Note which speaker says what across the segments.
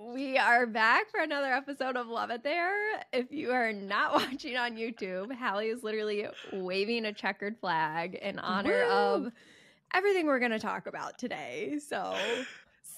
Speaker 1: We are back for another episode of Love It There. If you are not watching on YouTube, Halle is literally waving a checkered flag in honor of everything we're going to talk about today.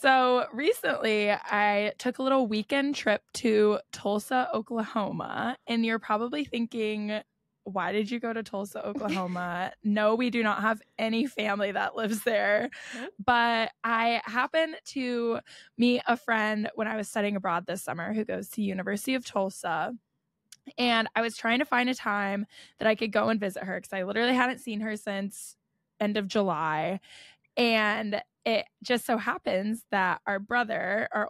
Speaker 2: So recently, I took a little weekend trip to Tulsa, Oklahoma, and you're probably thinking, why did you go to Tulsa, Oklahoma? No, we do not have any family that lives there.
Speaker 1: Nope.
Speaker 2: But I happened to meet a friend when I was studying abroad this summer who goes to University of Tulsa. And I was trying to find a time that I could go and visit her because I literally hadn't seen her since end of July. And it just so happens that our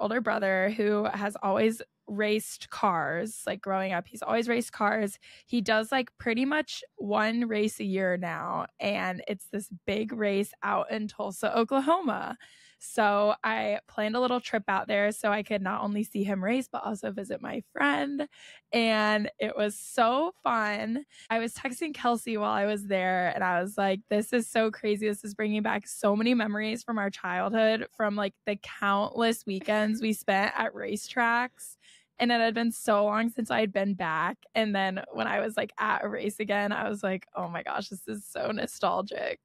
Speaker 2: older brother, who has always raced cars, like growing up, he's always raced cars. He does like pretty much one race a year now. And it's this big race out in Tulsa, Oklahoma. So I planned a little trip out there so I could not only see him race, but also visit my friend. And it was so fun. I was texting Kelsey while I was there and I was like, this is so crazy. This is bringing back so many memories from our childhood, from like the countless weekends we spent at racetracks. And it had been so long since I had been back. And then when I was like at a race again, I was like, oh my gosh, this is so nostalgic.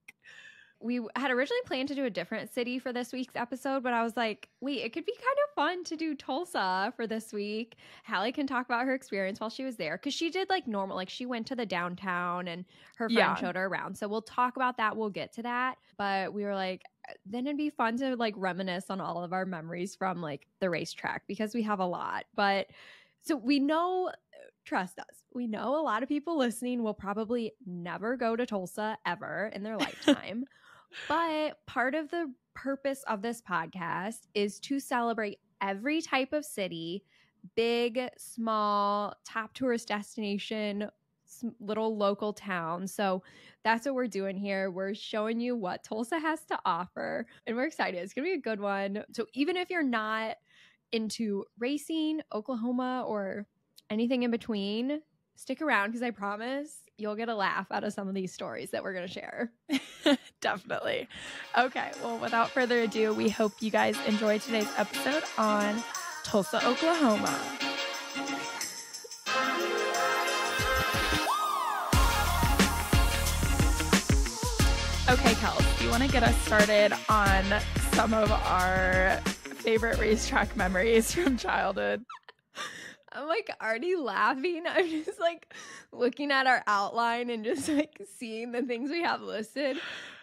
Speaker 1: We had originally planned to do a different city for this week's episode, but I was like, wait, it could be kind of fun to do Tulsa for this week. Halle can talk about her experience while she was there because she did like normal, like she went to the downtown and her friend showed her around. So we'll talk about that. We'll get to that. But we were like, then it'd be fun to like reminisce on all of our memories from like the racetrack because we have a lot. But so we know, trust us, we know a lot of people listening will probably never go to Tulsa ever in their lifetime. But part of the purpose of this podcast is to celebrate every type of city, big, small, top tourist destination, little local town. So that's what we're doing here. We're showing you what Tulsa has to offer, and we're excited. It's going to be a good one. So even if you're not into racing, Oklahoma, or anything in between, stick around because I promise you'll get a laugh out of some of these stories that we're going to share.
Speaker 2: Definitely. Okay, well, without further ado, we hope you guys enjoy today's episode on Tulsa, Oklahoma. Okay, Kels, do you want to get us started on some of our favorite racetrack memories from childhood?
Speaker 1: I'm like already laughing. I'm just like looking at our outline and just like seeing the things we have listed.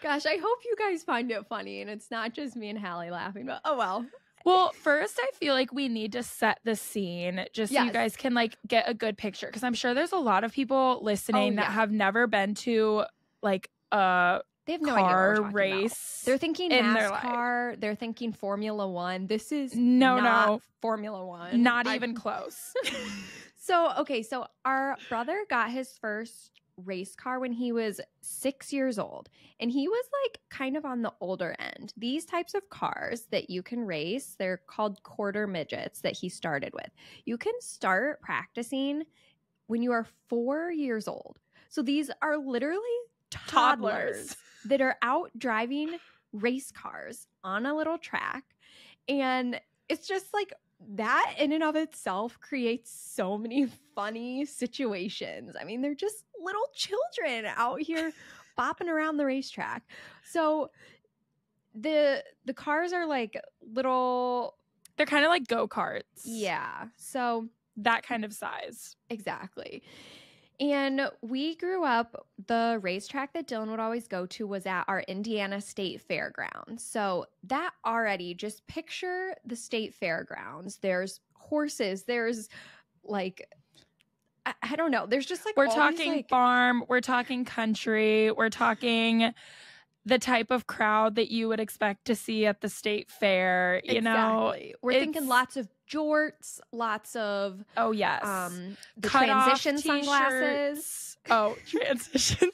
Speaker 1: Gosh, I hope you guys find it funny and it's not just me and Halle laughing, but oh well.
Speaker 2: Well, first, I feel like we need to set the scene just so you guys can like get a good picture, because I'm sure there's a lot of people listening that have never been to like
Speaker 1: they have no
Speaker 2: car
Speaker 1: idea what we're
Speaker 2: race.
Speaker 1: about. They're thinking NASCAR. They're thinking Formula One. This is not Formula One.
Speaker 2: Not even close.
Speaker 1: So our brother got his first race car when he was 6 years old, and he was like kind of on the older end. These types of cars that you can race, they're called quarter midgets that he started with. You can start practicing when you are 4 years old. So these are literally toddlers that are out driving race cars on a little track. And it's just like that in and of itself creates so many funny situations. I mean, they're just little children out here bopping around the racetrack. So the cars are like little,
Speaker 2: they're kind of like go-karts.
Speaker 1: Yeah. So
Speaker 2: that kind of size.
Speaker 1: Exactly. And we grew up, the racetrack that Dylan would always go to was at our Indiana State Fairgrounds. So that already, just picture the state fairgrounds. There's horses. There's like, I don't know. There's just like,
Speaker 2: we're talking farm. We're talking country. We're talking the type of crowd that you would expect to see at the state fair. You know,
Speaker 1: we're thinking lots of jorts, lots of the transition sunglasses.
Speaker 2: Oh, transitions.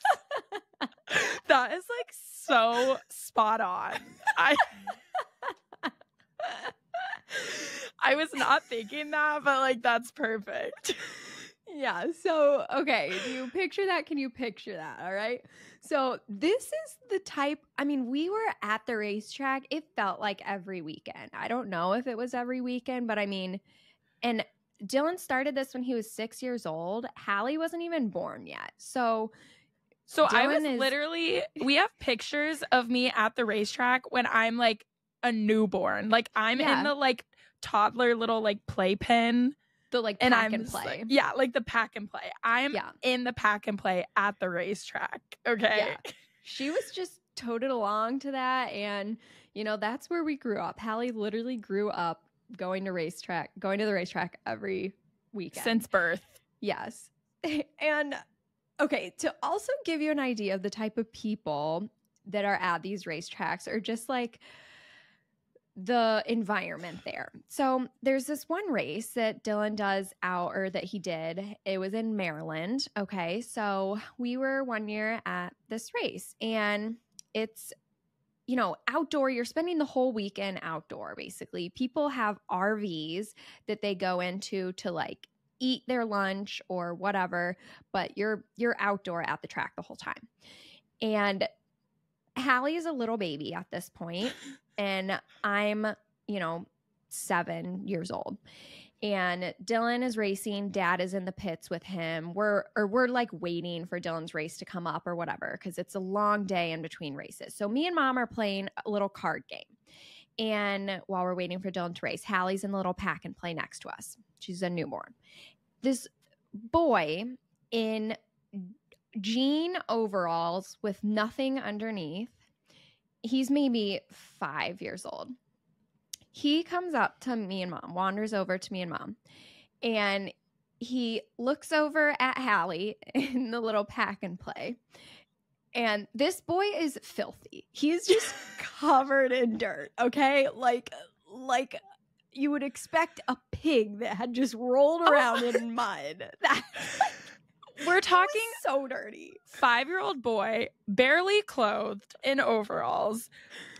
Speaker 2: That is like so spot on. I was not thinking that, but like that's perfect.
Speaker 1: Yeah. So, okay. Do you picture that? Can you picture that? All right. So, this is the type, I mean, we were at the racetrack. It felt like every weekend. I don't know if it was every weekend, but I mean, and Dylan started this when he was 6 years old. Halle wasn't even born yet. So
Speaker 2: I was literally, we have pictures of me at the racetrack when I'm like a newborn. Like I'm in the like toddler little like playpen.
Speaker 1: The like pack and play.
Speaker 2: Like, like the pack and play. I'm in the pack and play at the racetrack. Okay.
Speaker 1: Yeah. She was just toted along to that. And, you know, that's where we grew up. Halle literally grew up going to the racetrack every weekend.
Speaker 2: Since birth.
Speaker 1: Yes. And okay, to also give you an idea of the type of people that are at these racetracks or just like the environment there. So there's this one race that Dylan does out, or that he did. It was in Maryland. Okay. So we were one year at this race, and it's, you know, outdoor. You're spending the whole weekend outdoor, basically. People have RVs that they go into to like eat their lunch or whatever, but you're outdoor at the track the whole time. And Halle is a little baby at this point, and I'm, you know, 7 years old. And Dylan is racing. Dad is in the pits with him. We're like waiting for Dylan's race to come up or whatever, because it's a long day in between races. So me and Mom are playing a little card game. And while we're waiting for Dylan to race, Halle's in the little pack and play next to us. She's a newborn. This boy in jean overalls with nothing underneath, he's maybe 5 years old. He comes up to me and Mom, wanders over to me and Mom, and he looks over at Halle in the little pack and play. And this boy is filthy. He's just covered in dirt, okay? Like you would expect a pig that had just rolled around in mud.
Speaker 2: We're talking
Speaker 1: so dirty.
Speaker 2: 5-year-old boy, barely clothed in overalls,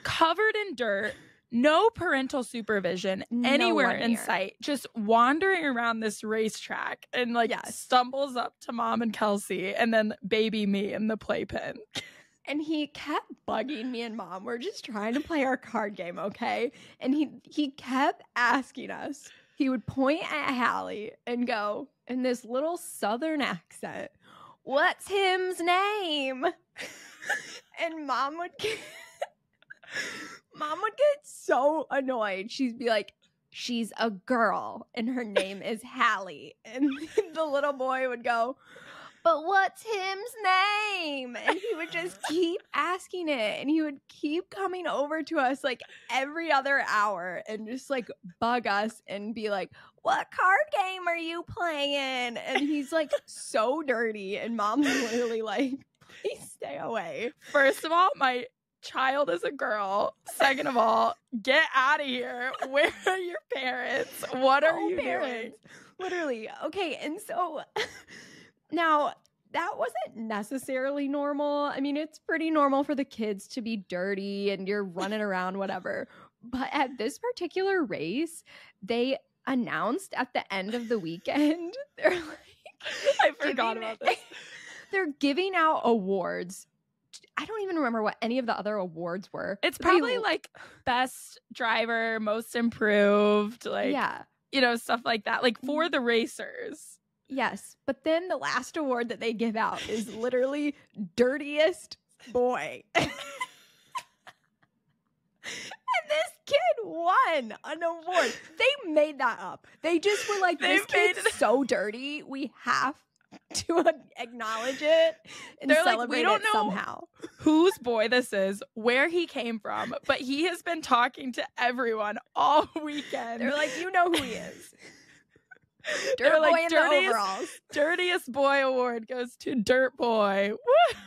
Speaker 2: covered in dirt, no parental supervision anywhere in sight, just wandering around this racetrack, and like stumbles up to Mom and Kelsey and then baby me in the playpen.
Speaker 1: And he kept bugging me and Mom. We're just trying to play our card game, okay? And he kept asking us. He would point at Halle and go in this little southern accent, "What's him's name?" And Mom would get so annoyed. She'd be like, "She's a girl and her name is Halle." And the little boy would go, "But what's him's name?" And he would just keep asking it, and he would keep coming over to us like every other hour and just like bug us and be like, "What card game are you playing?" And he's like so dirty, and Mom's literally like, "Please stay away."
Speaker 2: First of all, my child is a girl. Second of all, get out of here. Where are your parents? What are you doing?
Speaker 1: Literally. Okay, and so now, that wasn't necessarily normal. I mean, it's pretty normal for the kids to be dirty and you're running around, whatever. But at this particular race, they announced at the end of the weekend, they're like,
Speaker 2: I forgot about this.
Speaker 1: They're giving out awards. I don't even remember what any of the other awards were.
Speaker 2: It's probably like best driver, most improved, like, you know, stuff like that, like for the racers.
Speaker 1: Yes, but then the last award that they give out is literally dirtiest boy. And this kid won an award. They made that up. They just were like, this kid's so dirty, we have to acknowledge it and
Speaker 2: they're
Speaker 1: celebrate
Speaker 2: like, we don't
Speaker 1: it
Speaker 2: know
Speaker 1: somehow.
Speaker 2: Whose boy this is, where he came from, but he has been talking to everyone all weekend.
Speaker 1: They're like, you know who he is. Dirt boy in the overalls.
Speaker 2: Dirtiest boy award goes to Dirt Boy. Woo!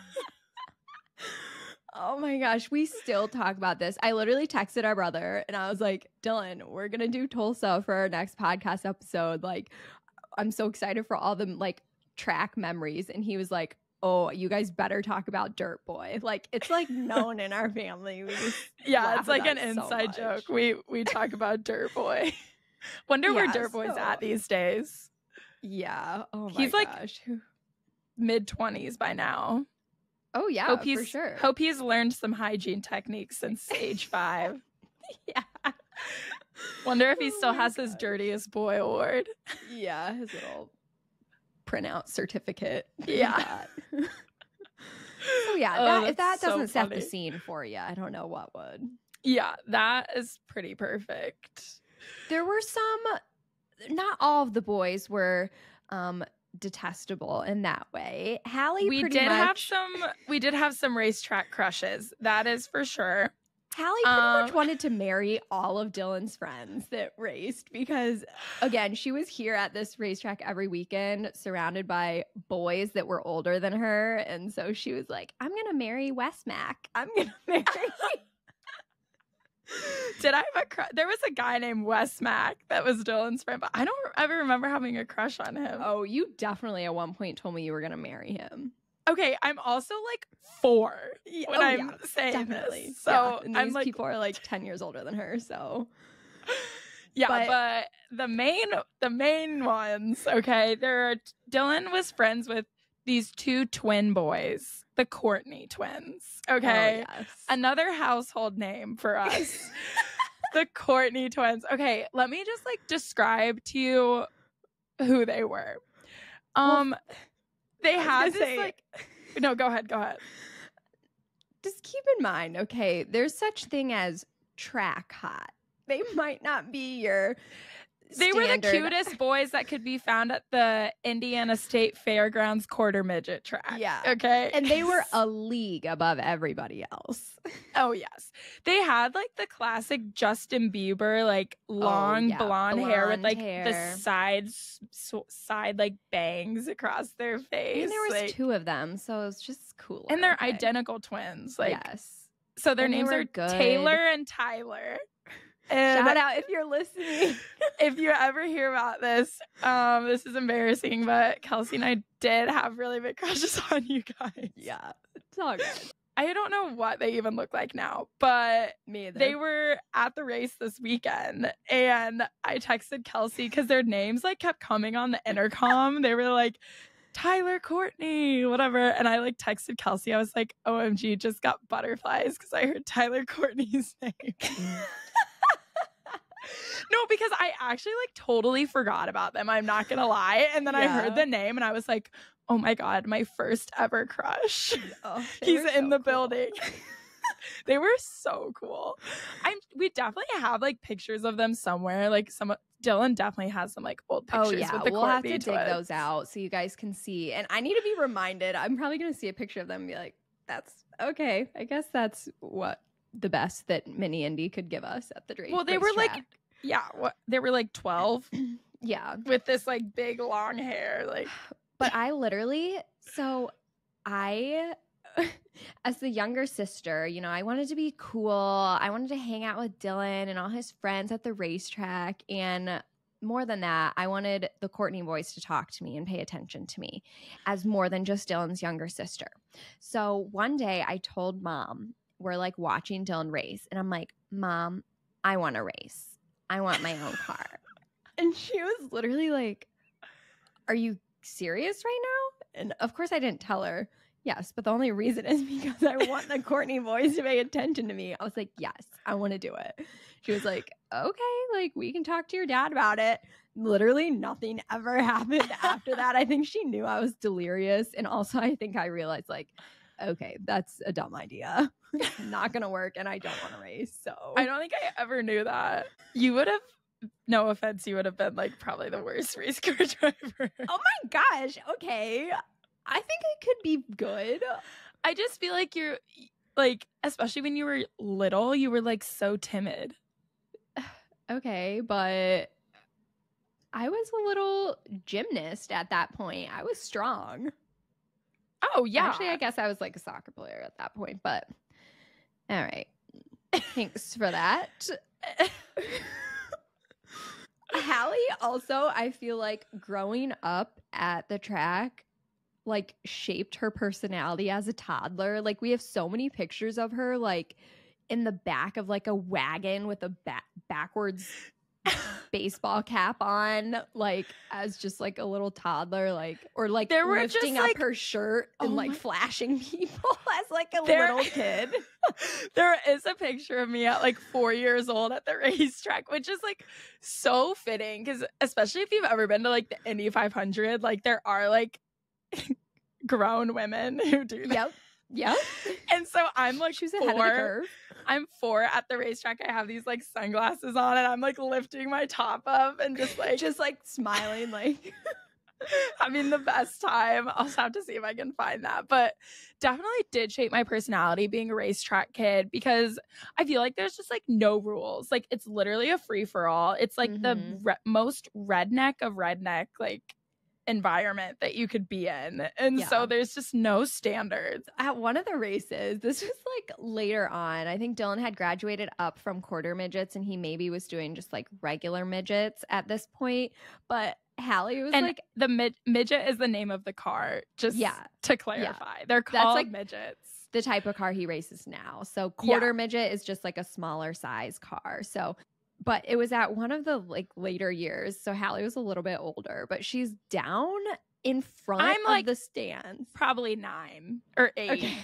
Speaker 1: Oh my gosh, we still talk about this. I literally texted our brother and I was like, "Dylan, we're gonna do Tulsa for our next podcast episode. Like, I'm so excited for all the like track memories." And he was like, "Oh, you guys better talk about Dirt Boy." Like, it's like known in our family. We just
Speaker 2: it's like an inside joke. We talk about Dirt Boy. Wonder where Dirt Boy's at these days.
Speaker 1: Yeah. Oh my
Speaker 2: He's like
Speaker 1: gosh.
Speaker 2: mid-20s by now.
Speaker 1: Oh yeah, for sure.
Speaker 2: Hope he's learned some hygiene techniques since age 5.
Speaker 1: Yeah.
Speaker 2: Wonder if he still
Speaker 1: my
Speaker 2: has his
Speaker 1: gosh.
Speaker 2: dirtiest boy award.
Speaker 1: Yeah, his little printout certificate.
Speaker 2: Yeah.
Speaker 1: So yeah,
Speaker 2: Oh,
Speaker 1: if that
Speaker 2: that's so
Speaker 1: doesn't set the
Speaker 2: funny.
Speaker 1: scene for you, I don't know what would.
Speaker 2: Yeah, that is pretty perfect.
Speaker 1: There were not all of the boys were detestable in that way. Halle
Speaker 2: we did have some racetrack crushes. That is for sure.
Speaker 1: Halle pretty much wanted to marry all of Dylan's friends that raced because, again, she was here at this racetrack every weekend surrounded by boys that were older than her. And so she was like, I'm going to marry Wes Mac. I'm going to marry...
Speaker 2: Did I have a crush? There was a guy named Wes Mac that was Dylan's friend, but I don't ever remember having a crush on him.
Speaker 1: Oh, you definitely at one point told me you were going to marry him.
Speaker 2: Okay, I'm also like 4 when I'm saying
Speaker 1: definitely.
Speaker 2: This. So
Speaker 1: yeah. And
Speaker 2: I'm
Speaker 1: these
Speaker 2: like,
Speaker 1: people are like 10 years older than her. So
Speaker 2: yeah, but the main ones. Okay, Dylan was friends with these 2 twin boys, the Courtney twins. Okay,
Speaker 1: yes.
Speaker 2: Another household name for us, the Courtney twins. Okay, let me just like describe to you who they were. They had this like. No, go ahead.
Speaker 1: Just keep in mind, okay, there's such thing as track hot. They might not be your
Speaker 2: They were the
Speaker 1: standard-
Speaker 2: cutest boys that could be found at the Indiana State Fairgrounds quarter midget track.
Speaker 1: Yeah.
Speaker 2: Okay.
Speaker 1: And they were a league above everybody else.
Speaker 2: Oh, yes. They had like the classic Justin Bieber, like long blonde hair with like the side like bangs across their face.
Speaker 1: And there was
Speaker 2: like,
Speaker 1: 2 of them, so it was just cool.
Speaker 2: And they're identical twins. Like,
Speaker 1: yes.
Speaker 2: So their
Speaker 1: And
Speaker 2: names are
Speaker 1: good.
Speaker 2: Taylor and Tyler. And
Speaker 1: shout out if you're listening.
Speaker 2: If you ever hear about this, this is embarrassing, but Kelsey and I did have really big crushes on you guys.
Speaker 1: Yeah, it's all good.
Speaker 2: I don't know what they even look like now, but
Speaker 1: Me either.
Speaker 2: they were at the race this weekend, and I texted Kelsey because their names like kept coming on the intercom. They were like, Tyler, Courtney, whatever. And I like texted Kelsey. I was like, OMG, just got butterflies because I heard Tyler Courtney's name. No, because I actually like totally forgot about them. I'm not going to lie. And then I heard the name and I was like, oh my God, my first ever crush.
Speaker 1: Oh,
Speaker 2: He's in the building. They were so cool. We definitely have like pictures of them somewhere. Like Dylan definitely has some like old pictures with the
Speaker 1: we'll have to
Speaker 2: Courtney
Speaker 1: dig
Speaker 2: twins.
Speaker 1: those out so you guys can see. And I need to be reminded. I'm probably going to see a picture of them and be like, that's okay. I guess that's what the best that Mini Indy could give us at the race.
Speaker 2: Well, they were like, they were like 12.
Speaker 1: Yeah.
Speaker 2: With this like big long hair. Like,
Speaker 1: but I literally, as the younger sister, you know, I wanted to be cool. I wanted to hang out with Dylan and all his friends at the racetrack. And more than that, I wanted the Courtney boys to talk to me and pay attention to me as more than just Dylan's younger sister. So one day I told Mom, we're like watching Dylan race. And I'm like, Mom, I want to race. I want my own car. And she was literally like, are you serious right now? And of course I didn't tell her. Yes, but the only reason is because I want the Courtney boys to pay attention to me. I was like, yes, I want to do it. She was like, okay, like we can talk to your dad about it. Literally nothing ever happened after that. I think she knew I was delirious. And also I think I realized like, okay, that's a dumb idea. It's not going to work and I don't want to race. So
Speaker 2: I don't think I ever knew that. You would have, no offense, you would have been like probably the worst race car driver.
Speaker 1: Oh my gosh. Okay. I think it could be good.
Speaker 2: I just feel like you're like, especially when you were little, you were like so timid.
Speaker 1: Okay, but I was a little gymnast at that point. I was strong.
Speaker 2: Oh, yeah.
Speaker 1: Actually, I guess I was like a soccer player at that point, but all right. Thanks for that. Halle also, I feel like growing up at the track like shaped her personality as a toddler. Like we have so many pictures of her like in the back of like a wagon with a backwards baseball cap on, like as just like a little toddler, like or like
Speaker 2: There were
Speaker 1: lifting
Speaker 2: just,
Speaker 1: up
Speaker 2: like-
Speaker 1: her shirt and
Speaker 2: Oh
Speaker 1: like
Speaker 2: my-
Speaker 1: flashing people as like a
Speaker 2: There-
Speaker 1: little kid.
Speaker 2: There is a picture of me at like 4 years old at the racetrack, which is like so fitting because especially if you've ever been to like the Indy 500, like there are like grown women who do that.
Speaker 1: Yep.
Speaker 2: And so I'm like
Speaker 1: She was ahead of the curve.
Speaker 2: I'm 4 at the racetrack. I have these like sunglasses on and I'm like lifting my top up and just like
Speaker 1: smiling, like
Speaker 2: having the best time. I'll have to see if I can find that. But definitely did shape my personality being a racetrack kid because I feel like there's just like no rules. Like it's literally a free for all. It's like the most redneck of redneck like environment that you could be in. And so there's just no standards.
Speaker 1: At one of the races, this was like later on, I think Dylan had graduated up from quarter midgets and he maybe was doing just like regular midgets at this point. But Halle was
Speaker 2: and
Speaker 1: like
Speaker 2: the midget is the name of the car, just to clarify. They're called
Speaker 1: like
Speaker 2: midgets.
Speaker 1: The type of car he races now. So quarter midget is just like a smaller size car. So but it was at one of the like later years. So Halle was a little bit older, but she's down in front of the stands.
Speaker 2: Probably 9 or 8.
Speaker 1: Okay.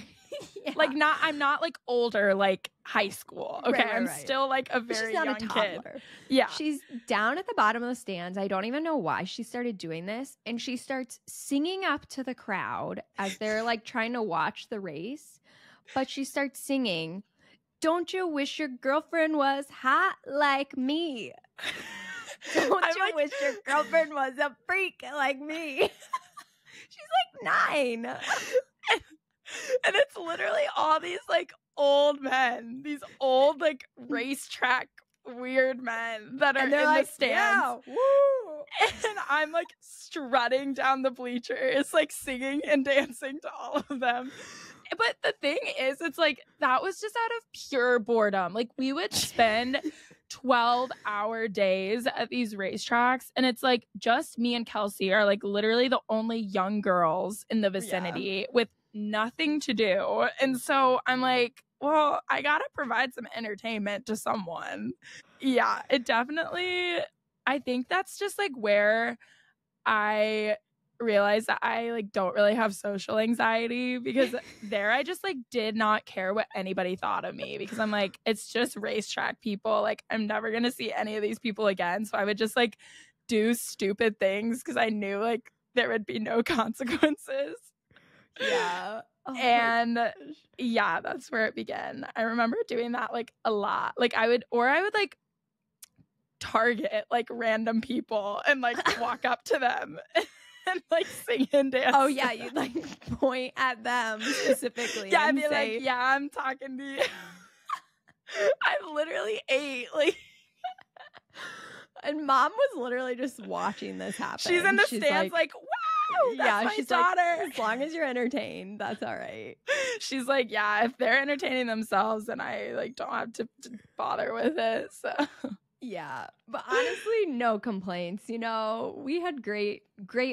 Speaker 2: Like I'm not like older, like high school. Okay.
Speaker 1: Right.
Speaker 2: I'm still like a very young kid. Yeah.
Speaker 1: She's down at the bottom of the stands. I don't even know why she started doing this. And she starts singing up to the crowd as they're like trying to watch the race. But she starts singing, "Don't you wish your girlfriend was hot like me? Don't you wish your girlfriend was a freak like me?" She's like 9.
Speaker 2: And it's literally all these like old men, these old like racetrack weird men that are in the stands.
Speaker 1: Yeah, woo.
Speaker 2: And I'm like strutting down the bleachers, like singing and dancing to all of them. But the thing is, it's like that was just out of pure boredom. Like we would spend 12-hour days at these racetracks, and it's like just me and Kelsey are like literally the only young girls in the vicinity with nothing to do. And so I'm like, well, I gotta provide some entertainment to someone. Yeah, it definitely, I think that's just like where I realized that I like don't really have social anxiety, because there I just like did not care what anybody thought of me, because I'm like, it's just racetrack people. Like I'm never gonna see any of these people again. So I would just like do stupid things because I knew like there would be no consequences.
Speaker 1: Yeah. Oh
Speaker 2: and yeah, that's where it began. I remember doing that like a lot. Like I would like target like random people and like walk up to them and like sing and dance.
Speaker 1: Oh yeah, you'd like point at them specifically.
Speaker 2: Yeah, I'd
Speaker 1: and
Speaker 2: be
Speaker 1: say,
Speaker 2: like, yeah, I'm talking to you. I'm literally 8. Like,
Speaker 1: and mom was literally just watching this happen.
Speaker 2: She's in the stands like, wow, that's my
Speaker 1: she's
Speaker 2: daughter.
Speaker 1: Like, as long as you're entertained, that's all right.
Speaker 2: She's like, yeah, if they're entertaining themselves, then I like don't have to bother with it. So
Speaker 1: yeah, but honestly, no complaints. You know, we had great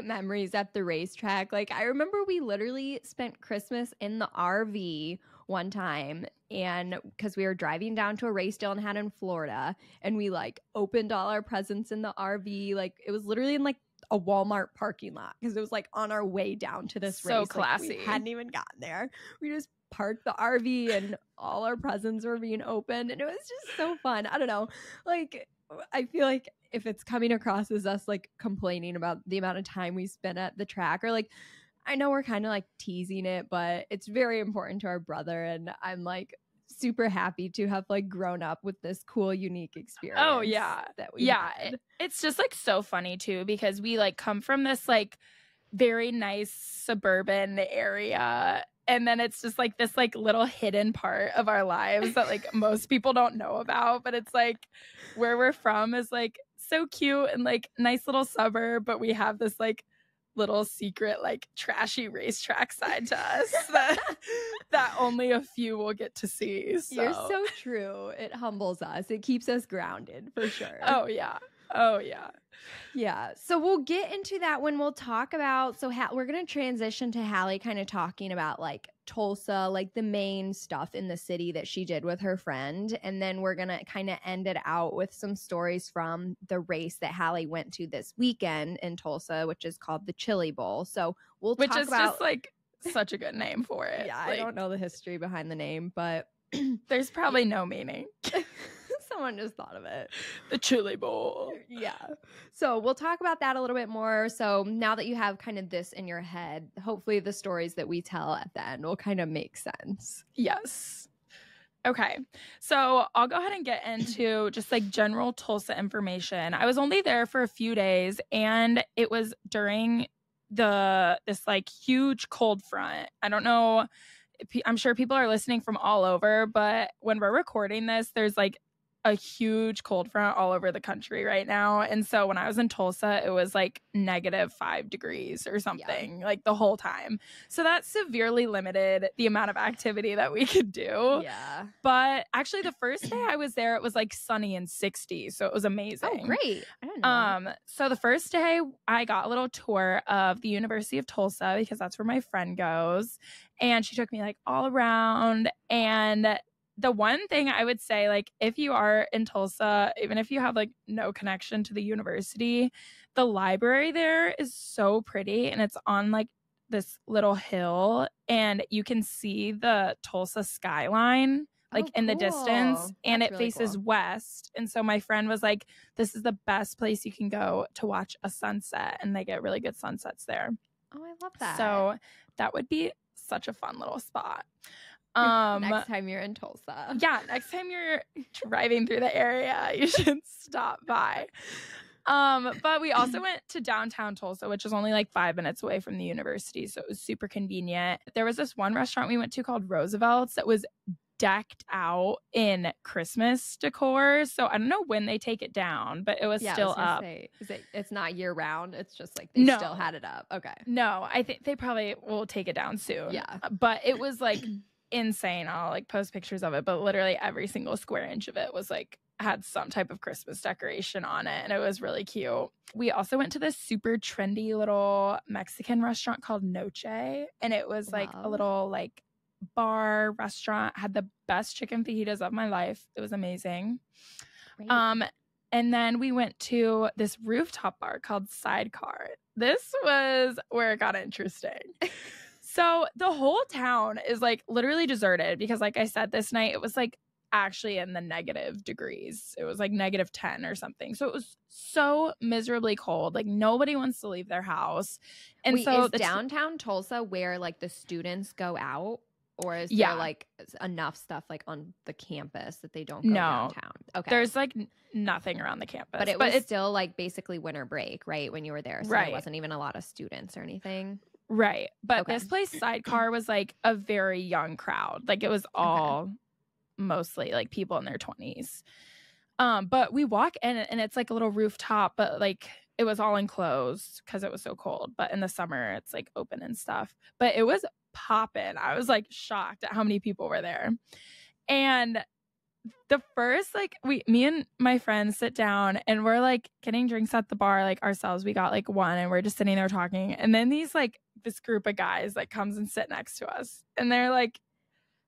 Speaker 1: memories at the racetrack. Like I remember we literally spent Christmas in the RV one time, and because we were driving down to a race Dylan had in Florida, and we like opened all our presents in the RV. Like it was literally in like a Walmart parking lot, because it was like on our way down to this race.
Speaker 2: So classy.
Speaker 1: Like, we hadn't even gotten there. We just parked the RV and all our presents were being opened, and it was just so fun. I don't know, like I feel like if it's coming across as us like complaining about the amount of time we spent at the track, or like I know we're kind of like teasing it, but it's very important to our brother, and I'm like super happy to have like grown up with this cool, unique experience.
Speaker 2: Oh yeah,
Speaker 1: that we had.
Speaker 2: It's just like so funny too, because we like come from this like very nice suburban area, and then it's just like this like little hidden part of our lives that like most people don't know about, but it's like where we're from is like so cute and like nice little suburb, but we have this like little secret like trashy racetrack side to us that only a few will get to see. So.
Speaker 1: You're so true. It humbles us. It keeps us grounded for sure.
Speaker 2: Oh yeah.
Speaker 1: Yeah. So we'll get into that when we'll talk about, we're going to transition to Halle kind of talking about like Tulsa, like the main stuff in the city that she did with her friend. And then we're going to kind of end it out with some stories from the race that Halle went to this weekend in Tulsa, which is called the Chili Bowl. So we'll
Speaker 2: Which
Speaker 1: talk
Speaker 2: is
Speaker 1: about
Speaker 2: just like such a good name for it.
Speaker 1: Yeah,
Speaker 2: like,
Speaker 1: I don't know the history behind the name, but
Speaker 2: there's probably no meaning.
Speaker 1: Someone just thought of it.
Speaker 2: The Chili Bowl.
Speaker 1: Yeah. So we'll talk about that a little bit more. So now that you have kind of this in your head, hopefully the stories that we tell at the end will kind of make sense.
Speaker 2: Yes. Okay. So I'll go ahead and get into just like general Tulsa information. I was only there for a few days, and it was during this like huge cold front. I don't know. I'm sure people are listening from all over, but when we're recording this, there's like a huge cold front all over the country right now. And so when I was in Tulsa, it was like -5 degrees or something like the whole time. So that severely limited the amount of activity that we could do.
Speaker 1: Yeah.
Speaker 2: But actually the first day I was there, it was like sunny and 60. So it was amazing.
Speaker 1: Oh, great. I didn't know.
Speaker 2: So the first day I got a little tour of the University of Tulsa because that's where my friend goes. And she took me like all around. And the one thing I would say, like, if you are in Tulsa, even if you have like no connection to the university, the library there is so pretty, and it's on like this little hill, and you can see the Tulsa skyline like in the distance, and
Speaker 1: That's
Speaker 2: it
Speaker 1: really
Speaker 2: faces
Speaker 1: cool.
Speaker 2: west. And so my friend was like, this is the best place you can go to watch a sunset, and they get really good sunsets there.
Speaker 1: Oh, I love that.
Speaker 2: So that would be such a fun little spot.
Speaker 1: Next time you're in Tulsa.
Speaker 2: Yeah, next time you're driving through the area, you should stop by. But we also went to downtown Tulsa, which is only like 5 minutes away from the university, so it was super convenient. There was this one restaurant we went to called Roosevelt's that was decked out in Christmas decor. So I don't know when they take it down, but it was still up.
Speaker 1: It's not year round. It's just like they still had it up. Okay.
Speaker 2: No, I think they probably will take it down soon.
Speaker 1: Yeah.
Speaker 2: But it was like insane. I'll like post pictures of it, but literally every single square inch of it was like had some type of Christmas decoration on it, and it was really cute. We also went to this super trendy little Mexican restaurant called Noche, and it was like a little like bar restaurant, had the best chicken fajitas of my life. It was amazing. Great. And then we went to this rooftop bar called Sidecar. This was where it got interesting. So the whole town is like literally deserted because, like I said, this night it was like actually in the negative degrees. It was like -10 or something. So it was so miserably cold. Like nobody wants to leave their house. And
Speaker 1: Wait,
Speaker 2: so
Speaker 1: is downtown Tulsa where like the students go out? Or is there like enough stuff like on the campus that they don't go downtown? Okay.
Speaker 2: There's like nothing around the campus.
Speaker 1: But it's still like basically winter break, right? When you were there. So
Speaker 2: right.
Speaker 1: There wasn't even a lot of students or anything.
Speaker 2: Right. But this place, Sidecar, was like a very young crowd. Like it was all mostly like people in their 20s. But we walk in and it's like a little rooftop, but like it was all enclosed because it was so cold. But in the summer, it's like open and stuff. But it was popping. I was like shocked at how many people were there. And the first like me and my friends sit down and we're like getting drinks at the bar like ourselves. We got like one and we're just sitting there talking. And then this group of guys like comes and sit next to us, and they're like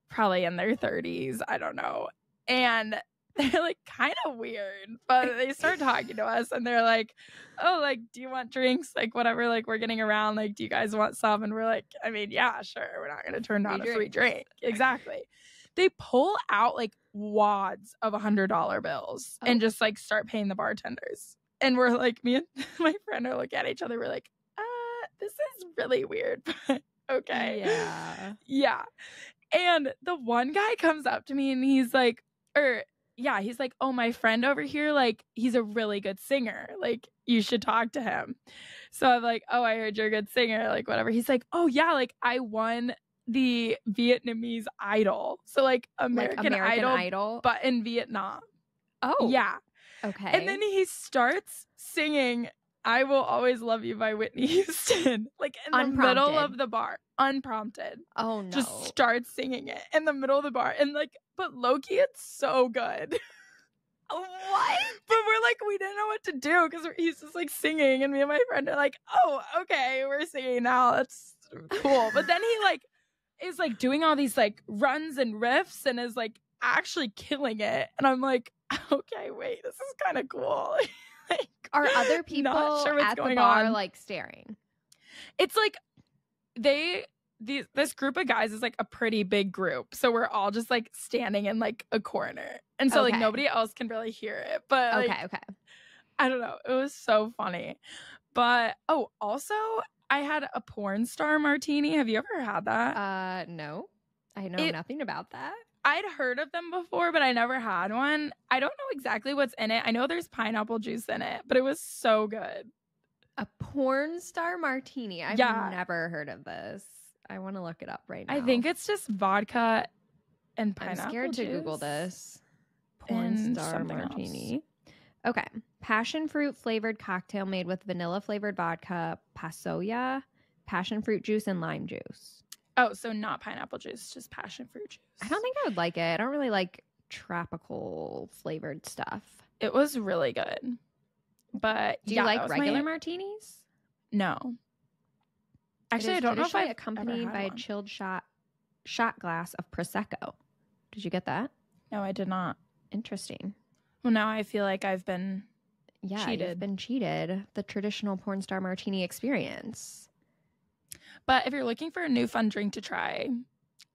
Speaker 2: probably in their 30s. I don't know. And they're like kind of weird, but they start talking to us and they're like, oh, like, do you want drinks? Like, whatever, like, we're getting around. Like, do you guys want some? And we're like, I mean, yeah, sure. We're not going to turn down a free drink. Exactly. They pull out like wads of $100 bills and just like start paying the bartenders. And we're like, me and my friend are looking at each other. We're like, this is really weird, but okay.
Speaker 1: Yeah.
Speaker 2: Yeah. And the one guy comes up to me and he's like, he's like, oh, my friend over here, like, he's a really good singer. Like, you should talk to him. So I'm like, oh, I heard you're a good singer. Like, whatever. He's like, oh, yeah, like, I won the Vietnamese Idol. So, like, American Idol, but in Vietnam.
Speaker 1: Oh.
Speaker 2: Yeah.
Speaker 1: Okay.
Speaker 2: And then he starts singing I Will Always Love You by Whitney Houston. Like, in the middle of the bar. Unprompted.
Speaker 1: Oh, no.
Speaker 2: Just starts singing it in the middle of the bar. And, like, but low-key, it's so good.
Speaker 1: What?
Speaker 2: But we're like, we didn't know what to do because he's just like singing, and me and my friend are like, oh, okay, we're singing now. That's cool. But then he like is like doing all these like runs and riffs and is like actually killing it. And I'm like, okay, wait, this is kind of cool. Like,
Speaker 1: are other people
Speaker 2: sure
Speaker 1: at the bar
Speaker 2: on.
Speaker 1: like staring?
Speaker 2: It's like this group of guys is like a pretty big group. So we're all just like standing in like a corner. And so like nobody else can really hear it. But like,
Speaker 1: okay.
Speaker 2: I don't know. It was so funny. But also I had a porn star martini. Have you ever had that?
Speaker 1: No. I know nothing about that.
Speaker 2: I'd heard of them before, but I never had one. I don't know exactly what's in it. I know there's pineapple juice in it, but it was so good.
Speaker 1: A porn star martini. I've never heard of this. I want to look it up right now.
Speaker 2: I think it's just vodka and pineapple
Speaker 1: I'm scared
Speaker 2: juice
Speaker 1: to Google this. Porn star martini.
Speaker 2: Else.
Speaker 1: Okay. Passion fruit flavored cocktail made with vanilla flavored vodka, pasoya, passion fruit juice, and lime juice.
Speaker 2: Oh, so not pineapple juice, just passion fruit juice.
Speaker 1: I don't think I would like it. I don't really like tropical flavored stuff.
Speaker 2: It was really good. But
Speaker 1: do you like regular martinis?
Speaker 2: No. Actually, I don't know if I
Speaker 1: accompanied by a chilled shot glass of prosecco. Did you get that?
Speaker 2: No, I did not.
Speaker 1: Interesting.
Speaker 2: Well, now I feel like I've been cheated.
Speaker 1: You've been cheated. The traditional porn star martini experience.
Speaker 2: But if you're looking for a new fun drink to try,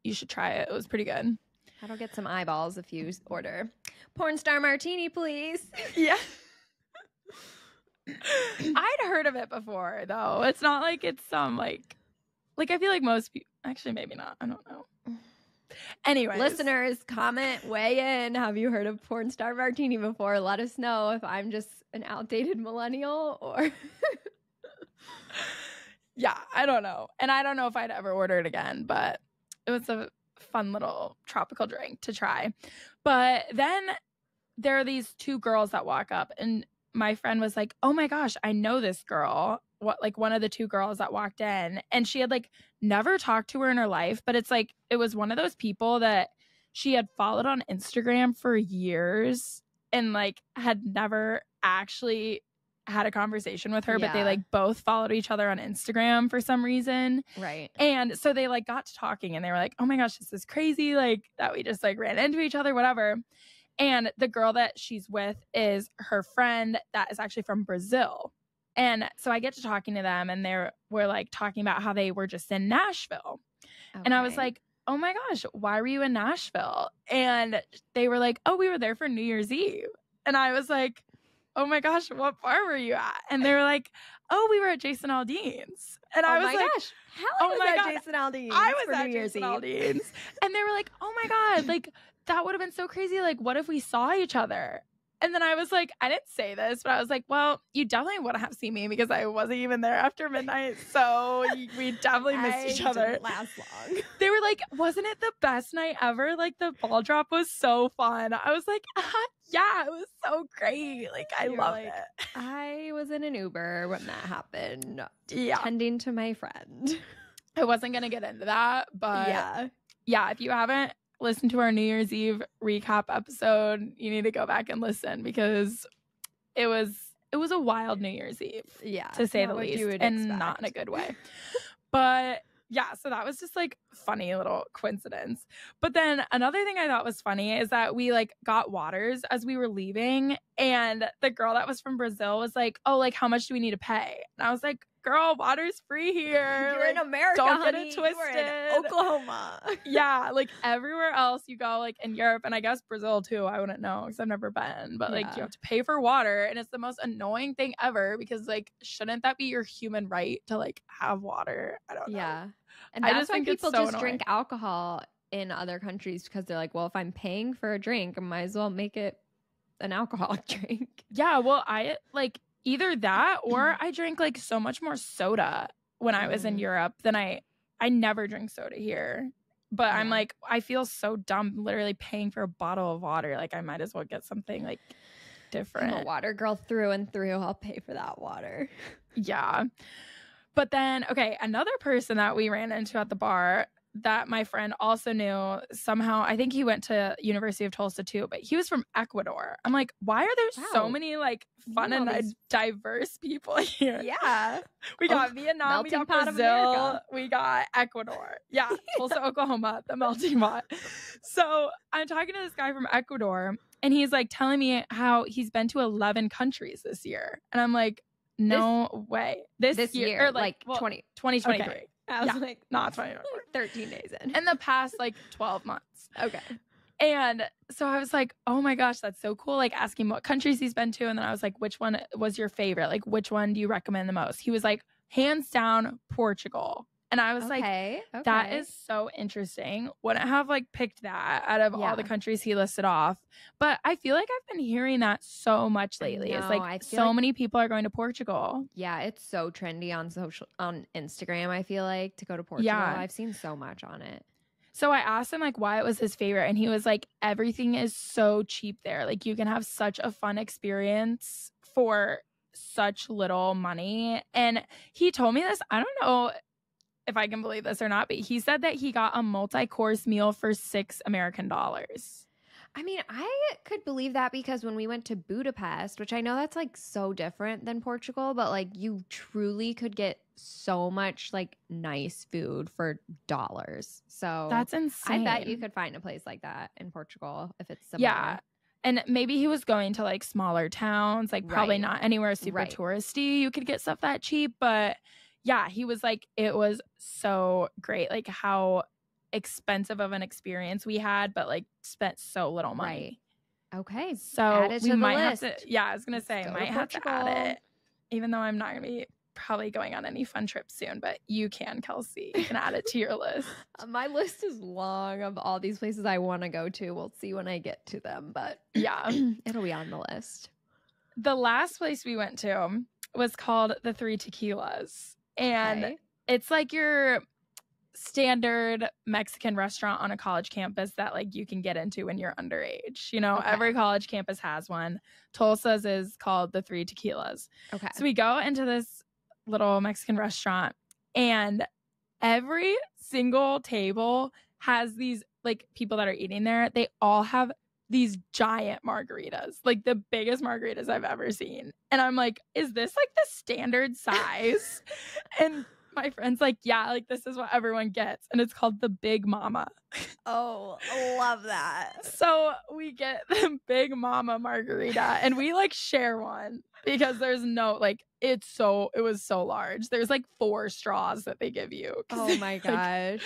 Speaker 2: you should try it. It was pretty good.
Speaker 1: That'll get some eyeballs if you order porn star martini, please.
Speaker 2: Yeah. I'd heard of it before, though. It's not like it's some like I feel like most people, actually maybe not. I don't know. Anyways.
Speaker 1: Listeners, comment, weigh in. Have you heard of porn star martini before? Let us know if I'm just an outdated millennial or...
Speaker 2: Yeah, I don't know. And I don't know if I'd ever order it again, but it was a fun little tropical drink to try. But then there are these two girls that walk up, and my friend was like, oh my gosh, I know this girl. One of the two girls that walked in, and she had like never talked to her in her life, but it's like, it was one of those people that she had followed on Instagram for years and like had never actually had a conversation with her, but they like both followed each other on Instagram for some reason.
Speaker 1: Right.
Speaker 2: And so they like got to talking and they were like, oh my gosh, this is crazy. Like that we just like ran into each other, whatever. And the girl that she's with is her friend that is actually from Brazil. And so I get to talking to them and we're like talking about how they were just in Nashville. Okay. And I was like, oh my gosh, why were you in Nashville? And they were like, oh, we were there for New Year's Eve. And I was like, oh my gosh, what bar were you at? And they were like, oh, we were at Jason Aldean's. And I was like,
Speaker 1: gosh, Halle was at Jason Aldean's.
Speaker 2: I was at Jason Aldean's. And they were like, oh my God, like that would have been so crazy. Like, what if we saw each other? And then I was like, I didn't say this, but I was like, well, you definitely wouldn't have seen me because I wasn't even there after midnight. So we definitely missed each other.
Speaker 1: Didn't last long.
Speaker 2: They were like, wasn't it the best night ever? Like the ball drop was so fun. I was like, yeah, it was so great. Like I love it.
Speaker 1: I was in an Uber when that happened.
Speaker 2: Yeah.
Speaker 1: Tending to my friend.
Speaker 2: I wasn't going to get into that, but yeah, if you haven't listen to our New Year's Eve recap episode, you need to go back and listen because it was a wild New Year's Eve, to say the least, and not in a good way. But yeah, so that was just like funny little coincidence. But then another thing I thought was funny is that we like got waters as we were leaving, and the girl that was from Brazil was like, oh, like how much do we need to pay? And I was like, girl, water's free here.
Speaker 1: You're like, in America,
Speaker 2: don't
Speaker 1: honey.
Speaker 2: Get it twisted.
Speaker 1: You were in Oklahoma.
Speaker 2: Yeah, like everywhere else you go, like in Europe, and I guess Brazil too. I wouldn't know because I've never been, but like you have to pay for water, and it's the most annoying thing ever because like shouldn't that be your human right to like have water? I don't know.
Speaker 1: Yeah, and that's why people just drink alcohol in other countries because they're like, well, if I'm paying for a drink, I might as well make it an alcoholic drink.
Speaker 2: Yeah, well, I like. Either that or I drank like so much more soda when I was in Europe than I never drink soda here. But I'm like, I feel so dumb literally paying for a bottle of water. Like I might as well get something like different.
Speaker 1: I'm a water girl through and through. I'll pay for that water.
Speaker 2: Yeah. But then, okay, another person that we ran into at the bar, that my friend also knew somehow. I think he went to University of Tulsa too, but he was from Ecuador. I'm like, why are there so many like fun and diverse people here?
Speaker 1: Yeah.
Speaker 2: We got Vietnam, we got Brazil, we got Ecuador. Yeah, Tulsa, Oklahoma, the melting pot. So I'm talking to this guy from Ecuador, and he's like telling me how he's been to 11 countries this year. And I'm like, no way. This year, or like 2023. Okay.
Speaker 1: I was like,
Speaker 2: not 2024.
Speaker 1: 13 days
Speaker 2: in the past like 12 months.
Speaker 1: Okay.
Speaker 2: And so I was like, oh my gosh, that's so cool. Like asking what countries he's been to. And then I was like, which one was your favorite? Like, which one do you recommend the most? He was like, hands down, Portugal. And I was like, that is so interesting. Wouldn't have like picked that out of all the countries he listed off. But I feel like I've been hearing that so much lately. It's like so many people are going to Portugal.
Speaker 1: Yeah, it's so trendy on Instagram, I feel like, to go to Portugal. Yeah. I've seen so much on it.
Speaker 2: So I asked him like why it was his favorite, and he was like, everything is so cheap there. Like you can have such a fun experience for such little money. And he told me this, I don't know if I can believe this or not, but he said that he got a multi-course meal for $6 American.
Speaker 1: I mean, I could believe that because when we went to Budapest, which I know that's like so different than Portugal, but like you truly could get so much like nice food for dollars. So
Speaker 2: that's insane.
Speaker 1: I bet you could find a place like that in Portugal if it's similar.
Speaker 2: Yeah. And maybe he was going to like smaller towns, like probably not anywhere super touristy. You could get stuff that cheap, but yeah, he was like, it was so great. Like how expensive of an experience we had, but like spent so little money.
Speaker 1: Right. Okay.
Speaker 2: So we might have to, I was going to say, might have to add it, even though I'm not going to be probably going on any fun trips soon, but you can, Kelsey. You can add it to your list.
Speaker 1: My list is long of all these places I want to go to. We'll see when I get to them, but
Speaker 2: yeah,
Speaker 1: it'll be on the list.
Speaker 2: The last place we went to was called the Three Tequilas. And it's like your standard Mexican restaurant on a college campus that like you can get into when you're underage. You know, every college campus has one. Tulsa's is called the Three Tequilas. Okay. So we go into this little Mexican restaurant, and every single table has these like people that are eating there. They all have these giant margaritas, like the biggest margaritas I've ever seen. And I'm like, is this like the standard size? And my friend's like, yeah, like this is what everyone gets. And it's called the Big Mama.
Speaker 1: Oh, love that.
Speaker 2: So we get the Big Mama margarita, and we like share one because there's no like, it was so large. There's like 4 straws that they give you.
Speaker 1: Oh my gosh.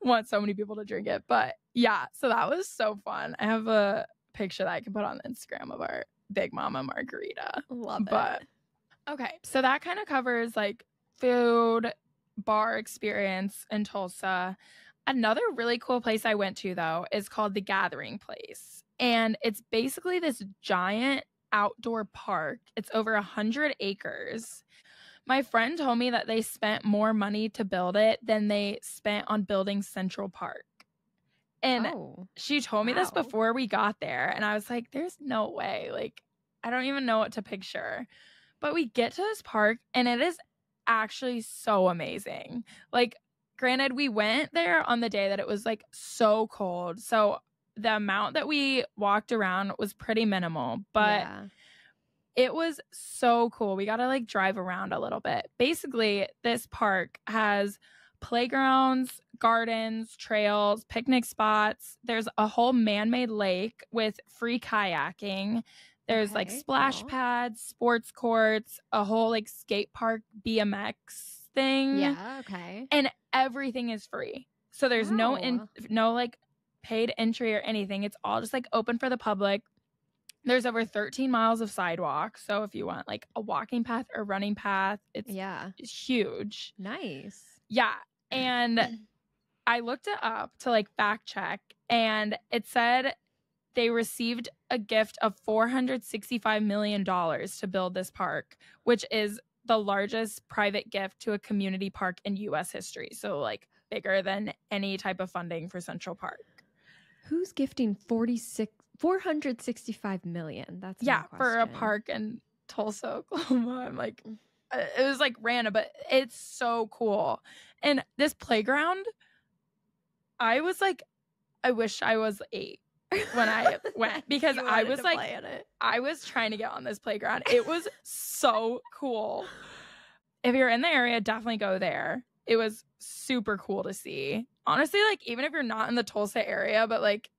Speaker 2: Want so many people to drink it. But yeah, so that was so fun. I have a picture that I can put on the Instagram of our Big Mama margarita.
Speaker 1: Love it.
Speaker 2: Okay, so that kind of covers like food, bar experience in Tulsa. Another really cool place I went to though is called the Gathering Place, and it's basically this giant outdoor park. It's over 100 acres. My friend told me that they spent more money to build it than they spent on building Central Park. And she told me this before we got there, and I was like, there's no way. Like, I don't even know what to picture. But we get to this park, and it is actually so amazing. Like, granted, we went there on the day that it was like so cold. So the amount that we walked around was pretty minimal, but it was so cool. We got to like drive around a little bit. Basically, this park has playgrounds, gardens, trails, picnic spots. There's a whole man-made lake with free kayaking. There's like splash pads, sports courts, a whole like skate park BMX thing.
Speaker 1: Yeah, okay.
Speaker 2: And everything is free. So there's no like paid entry or anything. It's all just like open for the public. There's over 13 miles of sidewalk. So if you want like a walking path or running path, it's huge.
Speaker 1: Nice.
Speaker 2: Yeah. And I looked it up to like fact check, and it said they received a gift of $465 million to build this park, which is the largest private gift to a community park in U.S. history. So like bigger than any type of funding for Central Park.
Speaker 1: Who's gifting $465 million? That's
Speaker 2: for a park in Tulsa, Oklahoma. I'm like, it was like random, but it's so cool. And this playground, I was like, I wish I was 8 when I went because I was like, I was trying to get on this playground. It was so cool. If you're in the area, definitely go there. It was super cool to see. Honestly, like even if you're not in the Tulsa area, but like,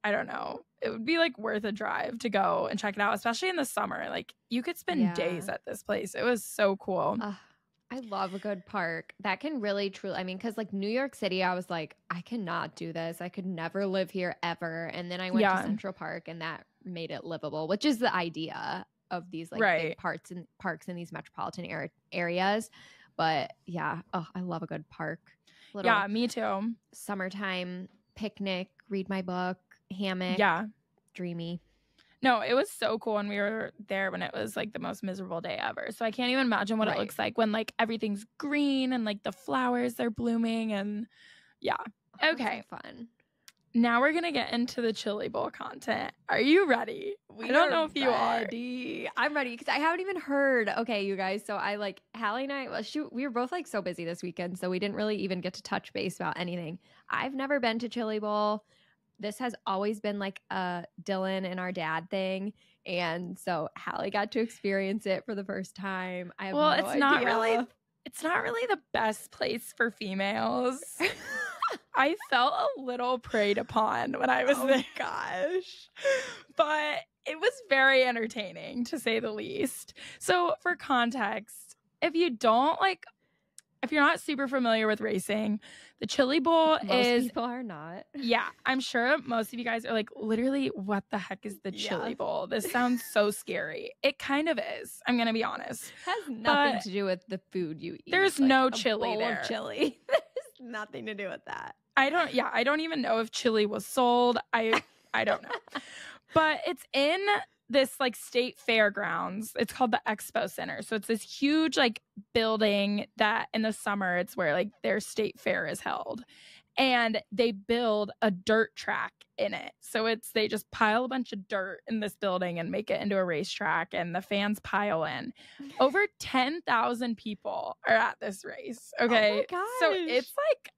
Speaker 2: I don't know, it would be like worth a drive to go and check it out, especially in the summer. Like you could spend days at this place. It was so cool.
Speaker 1: I love a good park. That can really, truly, I mean, because like New York City, I was like, I cannot do this. I could never live here ever. And then I went to Central Park and that made it livable, which is the idea of these like big parks in these metropolitan areas. But yeah, I love a good park.
Speaker 2: Yeah, me too.
Speaker 1: Summertime picnic, read my book, hammock.
Speaker 2: Yeah.
Speaker 1: Dreamy.
Speaker 2: No, it was so cool when we were there when it was like the most miserable day ever. So I can't even imagine what it looks like when like everything's green and like the flowers are blooming and Okay.
Speaker 1: Fun.
Speaker 2: Now we're going to get into the Chili Bowl content. Are you ready? I don't know if you are.
Speaker 1: I'm ready because I haven't even heard. Okay, you guys. So I like Halle and I, we were both like so busy this weekend. So we didn't really even get to touch base about anything. I've never been to Chili Bowl. This has always been like a Dylan and our dad thing. And so Halle got to experience it for the first time. I have no idea.
Speaker 2: It's not really the best place for females. I felt a little preyed upon when I was there.
Speaker 1: Gosh.
Speaker 2: But it was very entertaining, to say the least. So for context, if you're not super familiar with racing, the Chili Bowl
Speaker 1: Most people are not.
Speaker 2: Yeah, I'm sure most of you guys are like, literally, what the heck is the Chili Bowl? This sounds so scary. It kind of is. I'm going to be honest.
Speaker 1: It has nothing to do with the food you eat.
Speaker 2: There's like no chili there.
Speaker 1: Chili. There's nothing to do with that.
Speaker 2: I don't even know if chili was sold. I don't know. But it's in this like state fairgrounds. It's called the Expo Center. So it's this huge like building that in the summer it's where like their state fair is held. And they build a dirt track in it. So they just pile a bunch of dirt in this building and make it into a racetrack and the fans pile in. Over 10,000 people are at this race. Okay.
Speaker 1: Oh my gosh.
Speaker 2: So it's like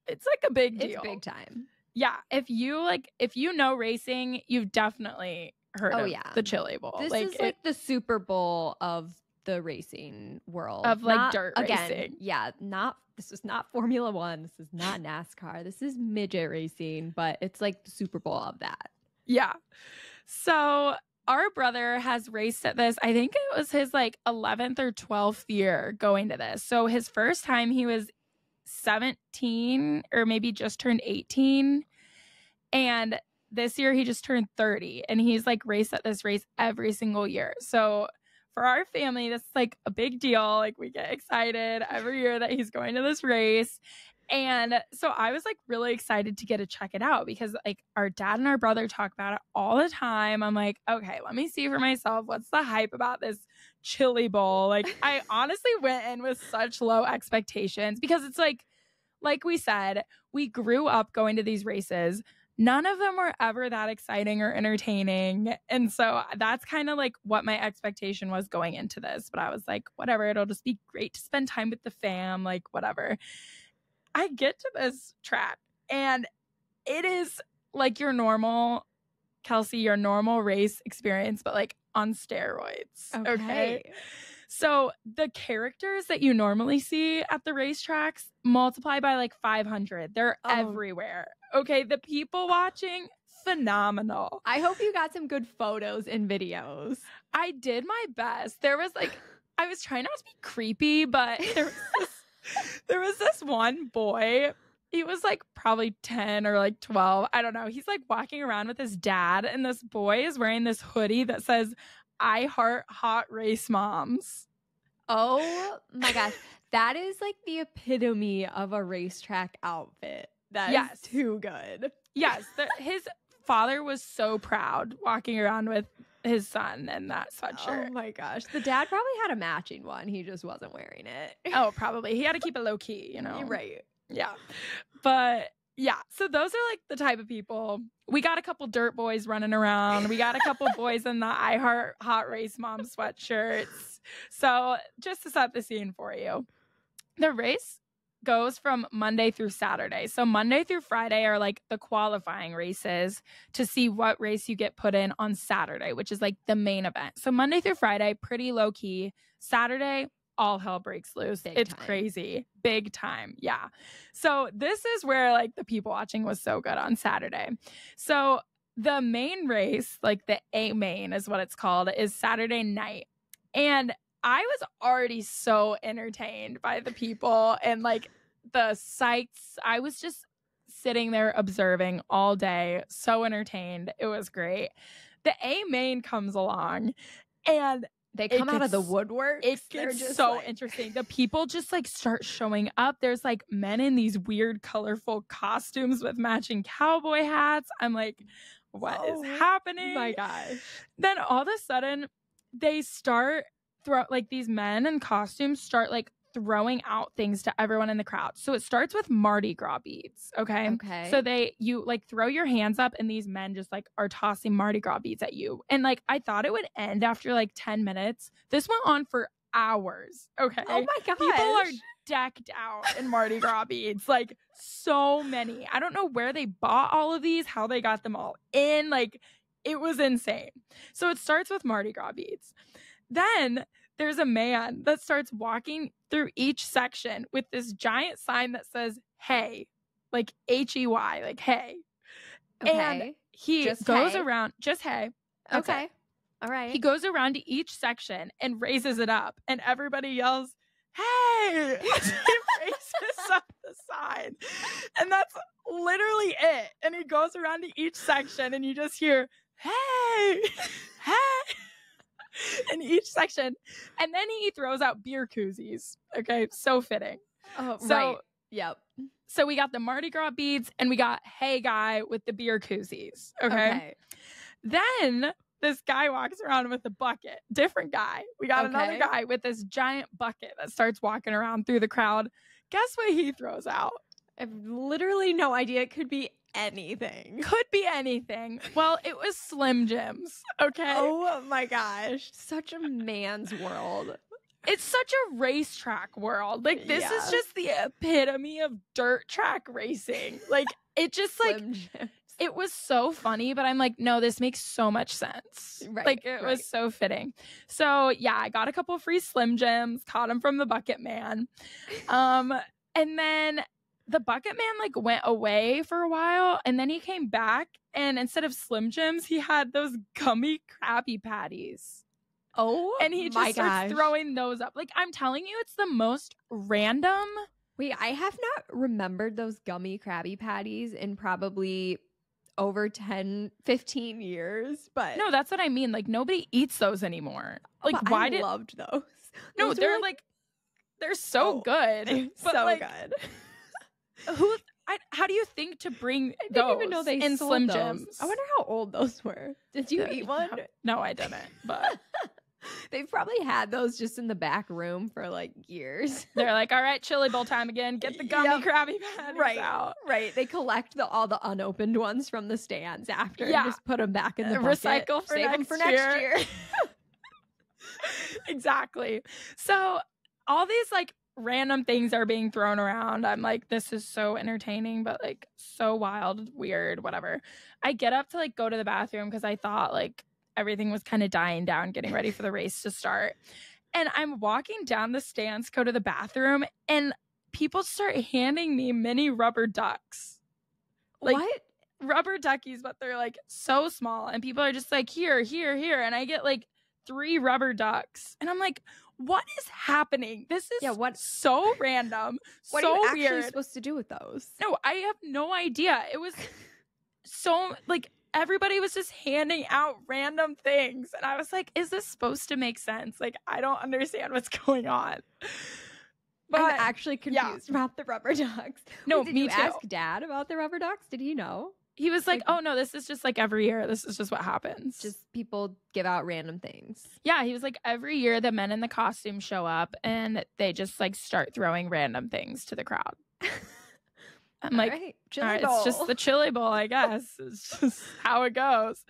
Speaker 2: it's like a big deal.
Speaker 1: It's big time.
Speaker 2: Yeah, if you know racing, you've definitely heard of the Chili Bowl.
Speaker 1: This is like the Super Bowl of the racing world.
Speaker 2: Of like dirt racing.
Speaker 1: Yeah, this is not Formula 1. This is not NASCAR. This is midget racing, but it's like the Super Bowl of that.
Speaker 2: Yeah. So our brother has raced at this. I think it was his like 11th or 12th year going to this. So his first time he was 17 or maybe just turned 18, and this year he just turned 30, and he's like raced at this race every single year. So for our family, this is like a big deal. Like we get excited every year that he's going to this race. And so I was like really excited to get to check it out because like our dad and our brother talk about it all the time. I'm like, okay, let me see for myself. What's the hype about this Chili Bowl? Like I honestly went in with such low expectations because it's like we said, we grew up going to these races. None of them were ever that exciting or entertaining. And so that's kind of like what my expectation was going into this. But I was like, whatever, it'll just be great to spend time with the fam, like whatever. I get to this track and it is like your normal, Kelsey, your normal race experience, but like on steroids. Okay. So the characters that you normally see at the racetracks multiply by like 500. They're everywhere. Okay. The people watching, phenomenal.
Speaker 1: I hope you got some good photos and videos.
Speaker 2: I did my best. There was like, I was trying not to be creepy, but there was this one boy. He was like probably 10 or like 12. I don't know. He's like walking around with his dad, and this boy is wearing this hoodie that says, "I heart hot race moms."
Speaker 1: Oh my gosh. That is like the epitome of a racetrack outfit. That is too good.
Speaker 2: Yes. His father was so proud walking around with his son in that sweatshirt.
Speaker 1: Oh my gosh. The dad probably had a matching one. He just wasn't wearing it.
Speaker 2: Oh, probably. He had to keep it low key, you know?
Speaker 1: Right.
Speaker 2: Yeah. But yeah, so those are like the type of people. We got a couple dirt boys running around. We got a couple boys in the I Heart Hot Race Mom sweatshirts. So just to set the scene for you, the race, goes from Monday through Saturday. So Monday through Friday are like the qualifying races to see what race you get put in on Saturday, which is like the main event. So Monday through Friday, pretty low key. Saturday, all hell breaks loose. It's crazy. Big time. Yeah. So this is where like the people watching was so good on Saturday. So the main race, like the A main is what it's called, is Saturday night. And I was already so entertained by the people and like the sights. I was just sitting there observing all day, so entertained. It was great. The A main comes along and
Speaker 1: they come out of the woodwork.
Speaker 2: It gets so interesting. The people just like start showing up. There's like men in these weird, colorful costumes with matching cowboy hats. I'm like, what is happening?
Speaker 1: My gosh.
Speaker 2: Then all of a sudden they start like these men in costumes start like throwing out things to everyone in the crowd. So it starts with Mardi Gras beads. Okay. So you like throw your hands up and these men just like are tossing Mardi Gras beads at you. And like, I thought it would end after like 10 minutes. This went on for hours. Okay.
Speaker 1: Oh my gosh.
Speaker 2: People are decked out in Mardi Gras beads. Like so many. I don't know where they bought all of these, how they got them all in. Like it was insane. So it starts with Mardi Gras beads. Then there's a man that starts walking through each section with this giant sign that says, hey, like H-E-Y, like hey.
Speaker 1: Okay.
Speaker 2: And he
Speaker 1: just
Speaker 2: goes
Speaker 1: hey.
Speaker 2: around, just hey. That's
Speaker 1: okay.
Speaker 2: it.
Speaker 1: All right.
Speaker 2: He goes around to each section and raises it up and everybody yells, hey. He raises up the sign. And that's literally it. And he goes around to each section and you just hear, hey, hey. In each section. And then he throws out beer koozies. Okay. So fitting.
Speaker 1: Oh,
Speaker 2: so,
Speaker 1: right. Yep.
Speaker 2: So we got the Mardi Gras beads and we got hey guy with the beer koozies. Okay. Then this guy walks around with a bucket. Different guy. We got another guy with this giant bucket that starts walking around through the crowd. Guess what he throws out?
Speaker 1: I have literally no idea. It could be anything.
Speaker 2: Could be anything. Well, it was Slim Jims. Okay.
Speaker 1: Oh my gosh. Such a man's world.
Speaker 2: It's such a racetrack world. Like this is just the epitome of dirt track racing. Like it just like it was so funny, but I'm like, no, this makes so much sense.
Speaker 1: Right.
Speaker 2: Like it was so fitting. So yeah, I got a couple free Slim Jims, caught them from the Bucket Man. And then the Bucket Man like went away for a while and then he came back and instead of Slim Jims, he had those gummy Krabby Patties.
Speaker 1: Oh,
Speaker 2: and he just starts throwing those up. Like I'm telling you, it's the most random.
Speaker 1: Wait, I have not remembered those gummy Krabby Patties in probably over 10, 15 years. But
Speaker 2: no, that's what I mean. Like nobody eats those anymore. Like why
Speaker 1: I loved those.
Speaker 2: No, they're like they're so good.
Speaker 1: But so
Speaker 2: like,
Speaker 1: good.
Speaker 2: How do you think to bring
Speaker 1: I didn't even know they
Speaker 2: in
Speaker 1: sold
Speaker 2: Slim
Speaker 1: those.
Speaker 2: Jims?
Speaker 1: I wonder how old those were. Did you eat one?
Speaker 2: No, I didn't. But
Speaker 1: they've probably had those just in the back room for like years.
Speaker 2: They're like, all right, chili bowl time again. Get the gummy Krabby Patties out.
Speaker 1: Right. They collect all the unopened ones from the stands after and just put them back in the bucket.
Speaker 2: Recycle for
Speaker 1: Save
Speaker 2: next
Speaker 1: them for next year.
Speaker 2: Exactly. So all these like random things are being thrown around. I'm like, this is so entertaining, but like so wild, weird, whatever. I get up to like go to the bathroom because I thought like everything was kind of dying down, getting ready for the race to start. And I'm walking down the stands, go to the bathroom, and people start handing me mini rubber ducks. Like,
Speaker 1: what?
Speaker 2: Rubber duckies, but they're like so small. And people are just like, here, here, here. And I get like 3 rubber ducks. And I'm like, what is happening? This is so random.
Speaker 1: What
Speaker 2: so
Speaker 1: are you
Speaker 2: weird.
Speaker 1: actually supposed to do with those?
Speaker 2: No, I have no idea. It was so like everybody was just handing out random things. And I was like, is this supposed to make sense? Like, I don't understand what's going on.
Speaker 1: But I'm actually confused about the rubber ducks.
Speaker 2: No,
Speaker 1: did
Speaker 2: me
Speaker 1: you
Speaker 2: too.
Speaker 1: ask Dad about the rubber ducks? Did he know?
Speaker 2: He was like, oh, no, this is just like every year. This is just what happens.
Speaker 1: Just people give out random things.
Speaker 2: Yeah, he was like, every year the men in the costume show up and they just like start throwing random things to the crowd. I'm like, all right, it's just the chili bowl, I guess. It's just how it goes.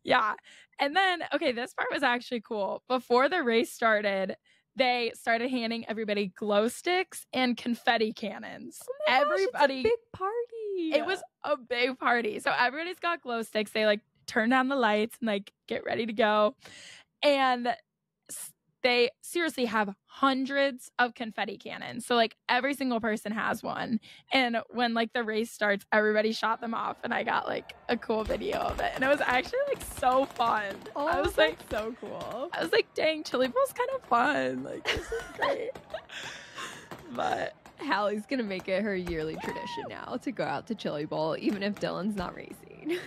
Speaker 2: Yeah. And then, okay, this part was actually cool. Before the race started, they started handing everybody glow sticks and confetti cannons.
Speaker 1: Oh my
Speaker 2: Everybody,
Speaker 1: gosh, it's a big party.
Speaker 2: it was a big party. So everybody's got glow sticks. They like turn down the lights and like get ready to go. And they seriously have hundreds of confetti cannons. So like every single person has one. And when like the race starts, everybody shot them off. And I got like a cool video of it. And it was actually like so fun.
Speaker 1: Oh,
Speaker 2: I was like,
Speaker 1: so cool.
Speaker 2: I was like, dang, Chili Bowl's kind of fun. Like, this is great. But
Speaker 1: Halle's going to make it her yearly tradition now to go out to Chili Bowl, even if Dylan's not racing.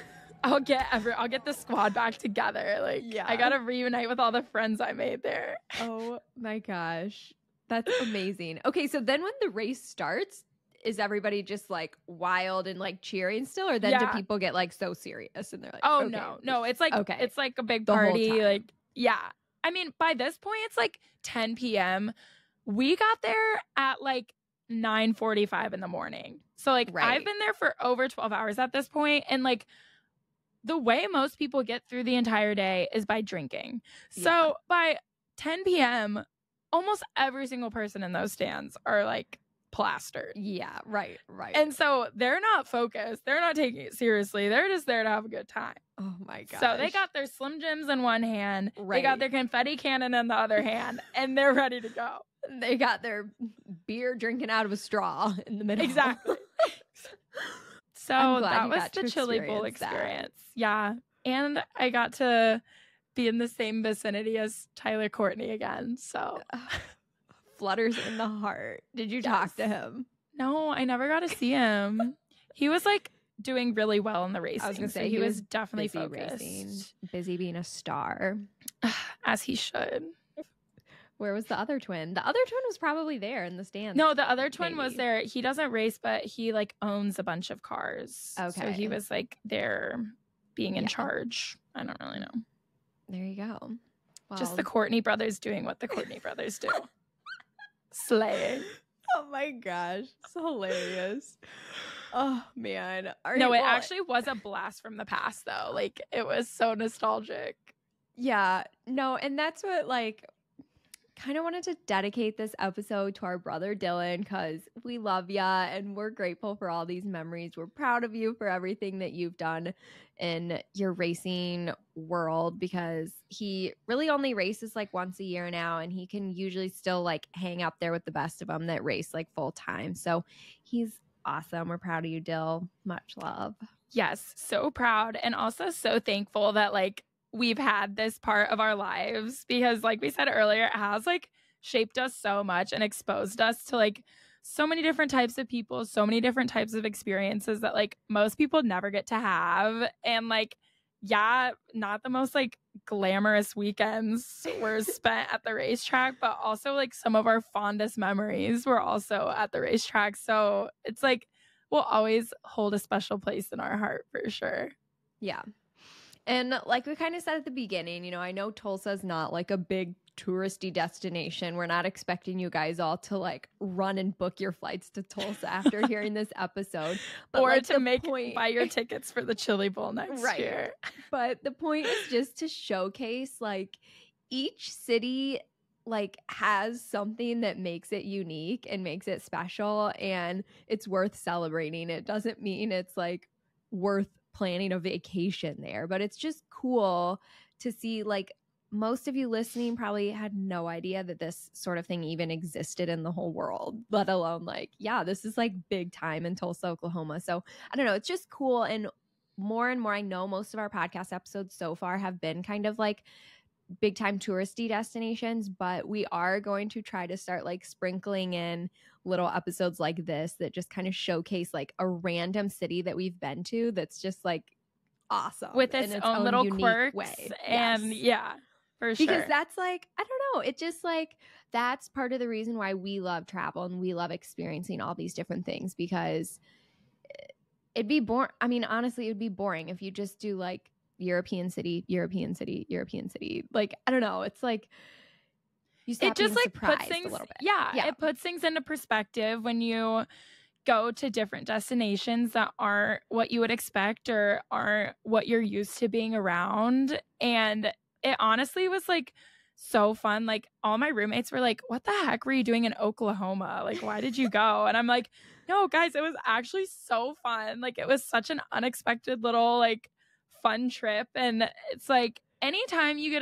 Speaker 2: I'll get the squad back together. Like,
Speaker 1: Yeah.
Speaker 2: I gotta reunite with all the friends I made there.
Speaker 1: Oh my gosh. That's amazing. Okay, so then when the race starts, is everybody just like wild and like cheering still? Or then do people get like so serious and they're like,
Speaker 2: oh,
Speaker 1: okay,
Speaker 2: no. It's like, it's like a big
Speaker 1: The whole
Speaker 2: party.
Speaker 1: time.
Speaker 2: Like, yeah. I mean, by this point, it's like 10 p.m. We got there at like 9:45 in the morning. So like, I've been there for over 12 hours at this point, and like, the way most people get through the entire day is by drinking. So by 10 p.m., almost every single person in those stands are like plastered.
Speaker 1: Yeah, right.
Speaker 2: And so they're not focused. They're not taking it seriously. They're just there to have a good time.
Speaker 1: Oh my gosh.
Speaker 2: So they got their Slim Jims in one hand. They got their confetti cannon in the other hand, and they're ready to go.
Speaker 1: They got their beer drinking out of a straw in the middle.
Speaker 2: Exactly. So that was the Chili Bowl experience. Yeah. And I got to be in the same vicinity as Tyler Courtney again. So
Speaker 1: flutters in the heart. Did you talk to him?
Speaker 2: No, I never got to see him. He was like doing really well in the racing.
Speaker 1: I was going to say
Speaker 2: he was definitely
Speaker 1: busy
Speaker 2: focused.
Speaker 1: Racing, busy being a star.
Speaker 2: As he should.
Speaker 1: Where was the other twin? The other twin was probably there in the stands.
Speaker 2: No, the other twin was there. He doesn't race, but he like owns a bunch of cars.
Speaker 1: Okay.
Speaker 2: So he was like there being in charge. I don't really know.
Speaker 1: There you go. Well,
Speaker 2: just the Courtney brothers doing what the Courtney brothers do. Slaying.
Speaker 1: Oh my gosh. It's hilarious. Oh man.
Speaker 2: It actually was a blast from the past though. Like it was so nostalgic.
Speaker 1: Yeah. No, and that's what like kind of wanted to dedicate this episode to our brother Dylan because we love ya and we're grateful for all these memories. We're proud of you for everything that you've done in your racing world because he really only races like once a year now, and he can usually still like hang up there with the best of them that race like full time. So he's awesome. We're proud of you, Dill. Much love.
Speaker 2: Yes, so proud, and also so thankful that like we've had this part of our lives because like we said earlier, it has like shaped us so much and exposed us to like so many different types of people, so many different types of experiences that like most people never get to have. And like, yeah, not the most like glamorous weekends were spent at the racetrack, but also like some of our fondest memories were also at the racetrack. So it's like, we'll always hold a special place in our heart for sure.
Speaker 1: Yeah. And like we kind of said at the beginning, you know, I know Tulsa's not like a big touristy destination. We're not expecting you guys all to like run and book your flights to Tulsa after hearing this episode. But
Speaker 2: or
Speaker 1: like,
Speaker 2: to buy your tickets for the Chili Bowl next year.
Speaker 1: But the point is just to showcase like each city like has something that makes it unique and makes it special, and it's worth celebrating. It doesn't mean it's like worth planning a vacation there, but it's just cool to see. Like most of you listening probably had no idea that this sort of thing even existed in the whole world, let alone like, yeah, this is like big time in Tulsa, Oklahoma. So I don't know, it's just cool. And more, I know most of our podcast episodes so far have been kind of like big time touristy destinations, but we are going to try to start like sprinkling in little episodes like this that just kind of showcase like a random city that we've been to that's just like awesome
Speaker 2: with its own little quirks
Speaker 1: way.
Speaker 2: And yeah, for sure,
Speaker 1: because that's like, I don't know, it just like that's part of the reason why we love travel and we love experiencing all these different things, because it'd be boring. I mean, honestly, it would be boring if you just do like European city. Like, I don't know, it's like
Speaker 2: it just like puts things, it puts things into perspective when you go to different destinations that aren't what you would expect or aren't what you're used to being around. And it honestly was like so fun. Like all my roommates were like, what the heck were you doing in Oklahoma? Like, why did you go? And I'm like, no, guys, it was actually so fun. Like it was such an unexpected little like fun trip. And it's like anytime you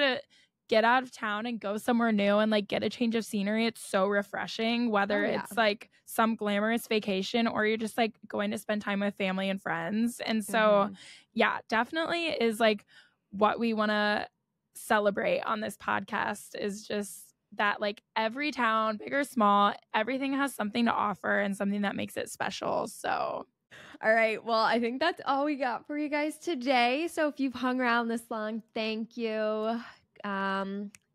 Speaker 2: get out of town and go somewhere new and like get a change of scenery, it's so refreshing, whether it's like some glamorous vacation or you're just like going to spend time with family and friends. And so yeah, definitely is like what we want to celebrate on this podcast is just that like every town, big or small, everything has something to offer and something that makes it special. So
Speaker 1: all right. Well, I think that's all we got for you guys today. So if you've hung around this long, thank you.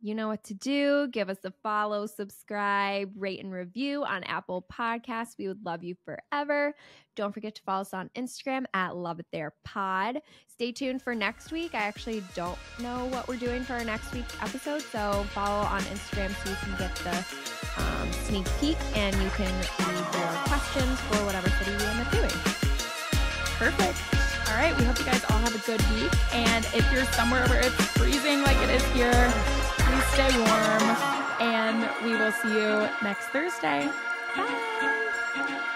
Speaker 1: You know what to do. Give us a follow, subscribe, rate, and review on Apple Podcasts. We would love you forever. Don't forget to follow us on Instagram at Love It There Pod. Stay tuned for next week. I actually don't know what we're doing for our next week's episode, so follow on Instagram so you can get the sneak peek and you can leave your questions for whatever city we end up doing.
Speaker 2: Perfect. All right, we hope you guys all have a good week. And if you're somewhere where it's freezing like it is here, please stay warm. And we will see you next Thursday. Bye.